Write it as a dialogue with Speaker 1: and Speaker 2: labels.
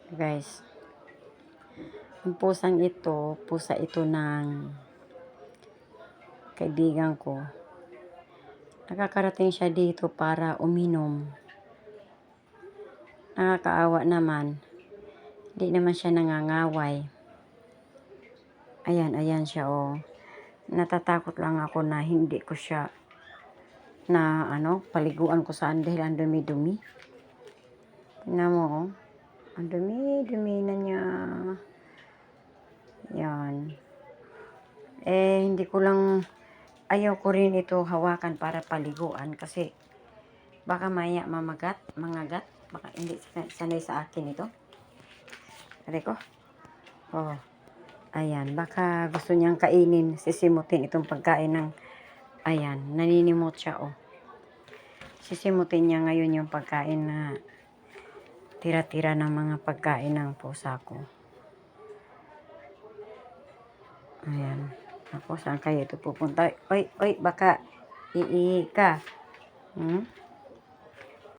Speaker 1: Guys, yung pusa ito ng kaibigan ko. Nakakarating siya dito para uminom. Nakakaawa naman. Hindi naman siya nangangaway. Ayan siya, oh. Natatakot lang ako na hindi ko siya paliguan ko saan dahil ang dumi-dumi. Tingnan mo, oh. Ang dumi-dumi na niya. Yan. Hindi ko lang, ayaw ko rin ito hawakan para paliguan kasi baka maya mangagat. Baka hindi sanay sa akin ito. Aray ko. Oh. Ayan. Baka gusto niyang kainin, sisimutin itong pagkain ng, ayan, naninimot siya, oh. Sisimutin niya ngayon yung pagkain na tira-tira ng mga pagkain ng pusa ko. Ayan. Ako, saan kayo ito pupunta? Oy, baka iihi ka.